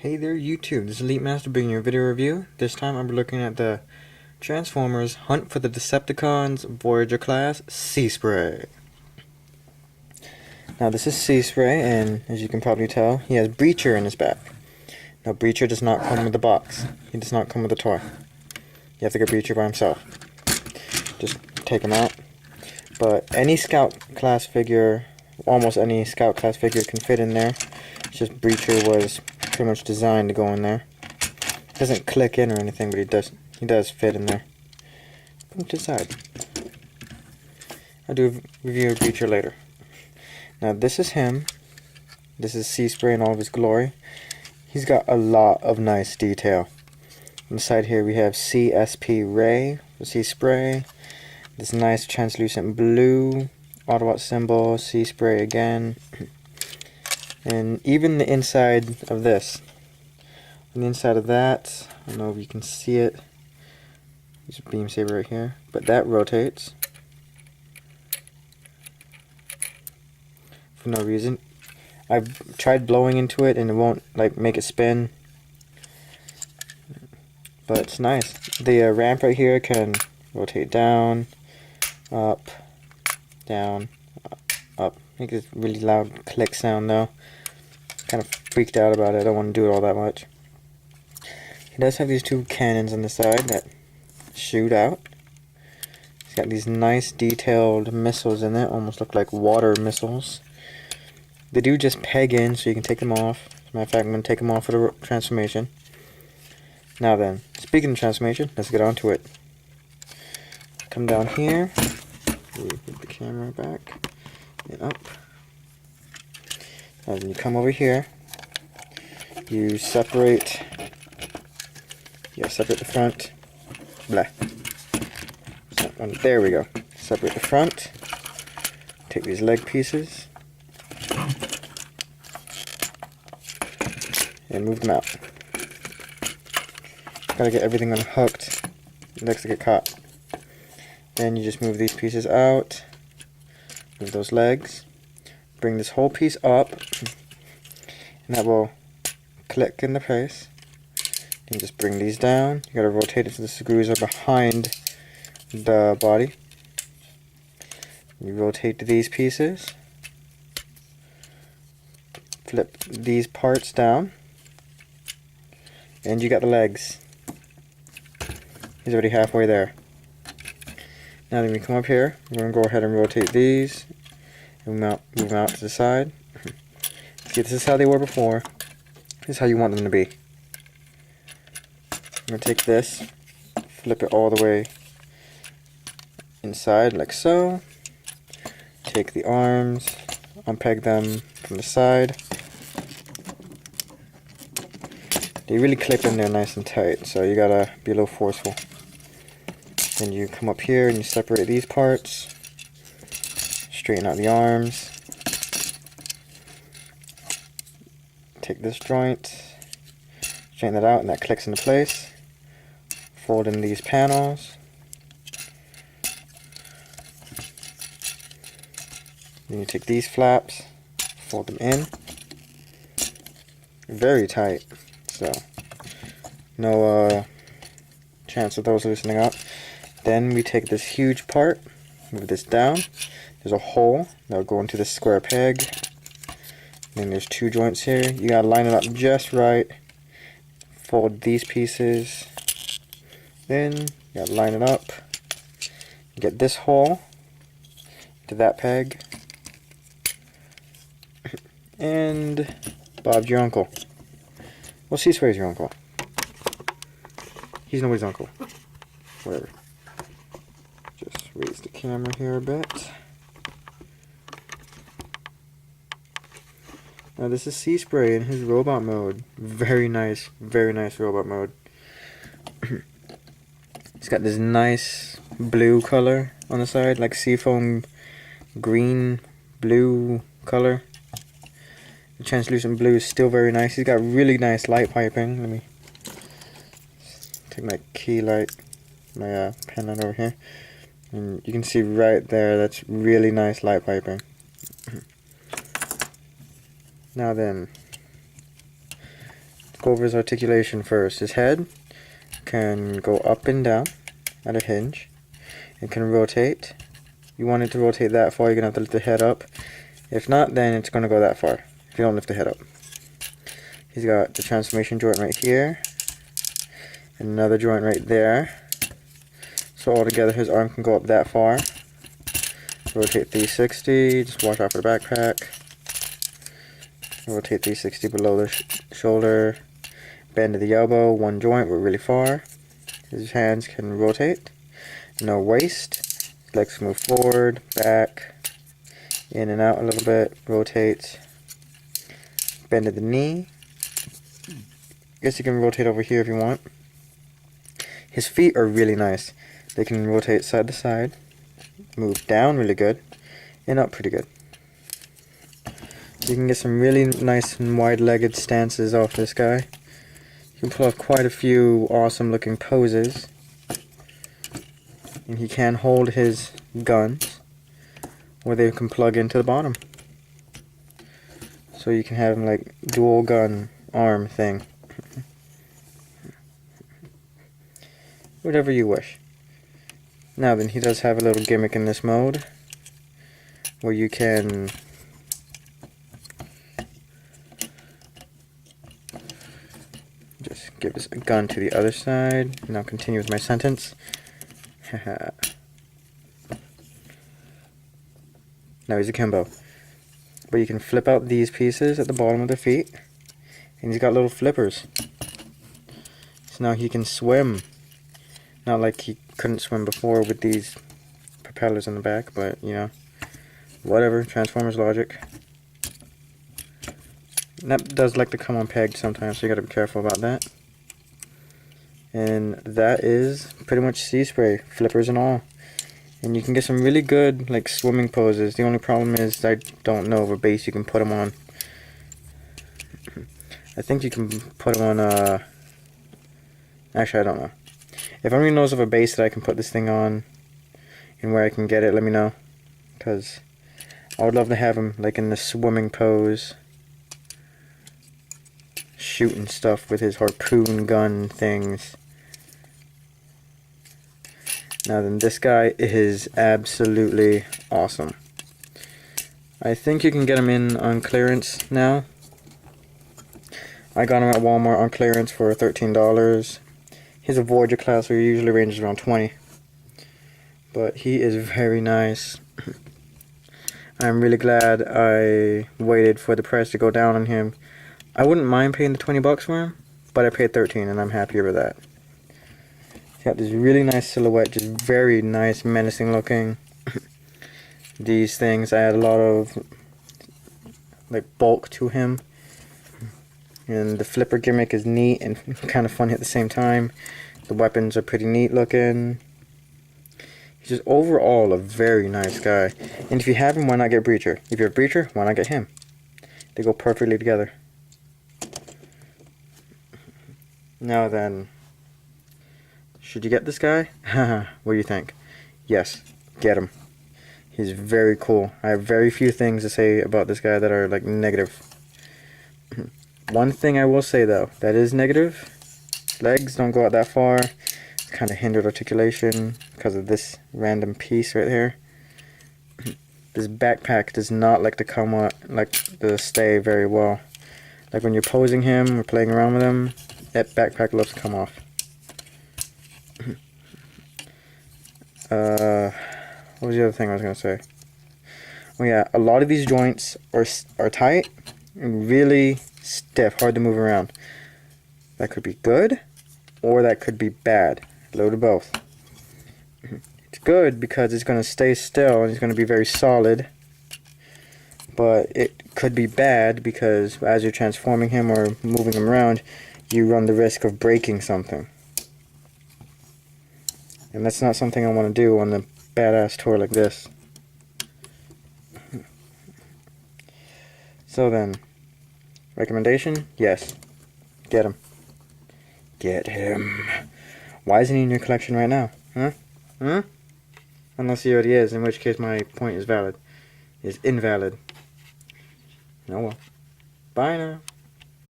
Hey there YouTube, this is Elite Master bringing you a video review. This time I'm looking at the Transformers Hunt for the Decepticons Voyager class Seaspray. Now this is Seaspray, and as you can probably tell, he has Breacher in his back. Now Breacher does not come with the box. He does not come with a toy. You have to get Breacher by himself. Just take him out. But any Scout class figure, almost any Scout class figure can fit in there. It's just Breacher was pretty much designed to go in there. It doesn't click in or anything, but he does fit in there. Put him to the side. I'll do a review of Breacher later. Now this is him. This is Seaspray in all of his glory. He's got a lot of nice detail. On the side here we have CSP Ray for Seaspray. This nice translucent blue Autobot symbol, Seaspray again. And even the inside of this, on the inside of that, I don't know if you can see it, there's a beam saber right here, but that rotates for no reason. I've tried blowing into it and it won't like make it spin, but it's nice. The ramp right here can rotate down, up, down, up. Make a really loud click sound though. Kind of freaked out about it. I don't want to do it all that much. He does have these two cannons on the side that shoot out. He's got these nice detailed missiles in it, almost look like water missiles. They do just peg in, so you can take them off. As a matter of fact, I'm going to take them off for the transformation. Now then, speaking of transformation, let's get on to it. Come down here. Put the camera back and up. Now then you come over here. You separate. Yeah, separate the front. Blah. There we go. Separate the front. Take these leg pieces and move them out. Gotta get everything unhooked. It likes to get caught. Then you just move these pieces out. Move those legs. Bring this whole piece up, and that will click into place. And just bring these down. You gotta rotate it so the screws are behind the body. You rotate these pieces. Flip these parts down. And you got the legs. He's already halfway there. Now then we come up here, we're going to go ahead and rotate these. And move them out to the side. See, this is how they were before. This is how you want them to be. I'm going to take this, flip it all the way inside like so. Take the arms, unpeg them from the side. They really clip in there nice and tight, so you gotta be a little forceful. Then you come up here and you separate these parts. Straighten out the arms. Take this joint, straighten that out, and that clicks into place. Fold in these panels. Then you take these flaps, fold them in. Very tight, so no chance of those loosening up. Then we take this huge part, move this down. There's a hole that'll go into this square peg. Then there's two joints here. You gotta line it up just right. Fold these pieces. Then you gotta line it up. Get this hole to that peg. And Bob's your uncle. Well, Seaspray's your uncle. He's nobody's uncle. Whatever. Just raise the camera here a bit. Now this is Seaspray in his robot mode. Very nice robot mode. He's got this nice blue color on the side, like seafoam green blue color. The translucent blue is still very nice. He's got really nice light piping. Let me take my key light, my pen light over here. And you can see right there, that's really nice light piping. Now then, go over his articulation first. His head can go up and down at a hinge. It can rotate. You want it to rotate that far, you're going to have to lift the head up. If not, then it's going to go that far if you don't lift the head up. He's got the transformation joint right here. And another joint right there. So altogether his arm can go up that far. Rotate 360, just watch out for the backpack. Rotate 360 below the shoulder. Bend to the elbow, one joint, but really far. His hands can rotate. No waist. Legs move forward, back, in and out a little bit. Rotate. Bend to the knee. Guess you can rotate over here if you want. His feet are really nice. They can rotate side to side. Move down really good. And up pretty good. You can get some really nice and wide-legged stances off this guy. You can pull off quite a few awesome looking poses. And he can hold his guns, or they can plug into the bottom. So you can have him like dual gun arm thing. Whatever you wish. Now then, he does have a little gimmick in this mode where you can just give his gun to the other side. Now continue with my sentence. Now he's akimbo. But you can flip out these pieces at the bottom of the feet. And he's got little flippers. So now he can swim. Not like he couldn't swim before with these propellers in the back, but you know, whatever, Transformers logic. And that does like to come on pegged sometimes, so you gotta be careful about that. And that is pretty much Seaspray, flippers and all. And you can get some really good like swimming poses. The only problem is I don't know of a base you can put them on. I think you can put them on actually I don't know. If anyone knows of a base that I can put this thing on and where I can get it, let me know. Because I would love to have him like in the swimming pose, shooting stuff with his harpoon gun things. Now then, this guy is absolutely awesome. I think you can get him in on clearance now. I got him at Walmart on clearance for $13. He's a Voyager class, so he usually ranges around 20. But he is very nice. I'm really glad I waited for the price to go down on him. I wouldn't mind paying the 20 bucks for him, but I paid 13 and I'm happier with that. He's got this really nice silhouette, just very nice, menacing looking. These things add a lot of like bulk to him. And the flipper gimmick is neat and kind of funny at the same time. The weapons are pretty neat looking. He's just overall a very nice guy. And if you have him, why not get Breacher? If you have Breacher, why not get him? They go perfectly together. Now then, should you get this guy? What do you think? Yes, get him. He's very cool. I have very few things to say about this guy that are like negative. One thing I will say though, that is negative. Legs don't go out that far. It's kind of hindered articulation because of this random piece right here. This backpack does not like to come out, like to stay very well. Like when you're posing him or playing around with him, that backpack loves to come off. What was the other thing I was going to say? Oh yeah, a lot of these joints are tight and really stiff, hard to move around. That could be good, or that could be bad. A load of both. It's good because it's going to stay still and it's going to be very solid. But it could be bad because as you're transforming him or moving him around, you run the risk of breaking something. And that's not something I want to do on a badass tour like this. So then, recommendation? Yes. Get him. Get him. Why isn't he in your collection right now? Huh? Unless he already is, in which case my point is valid. Is invalid. Oh well. Bye now.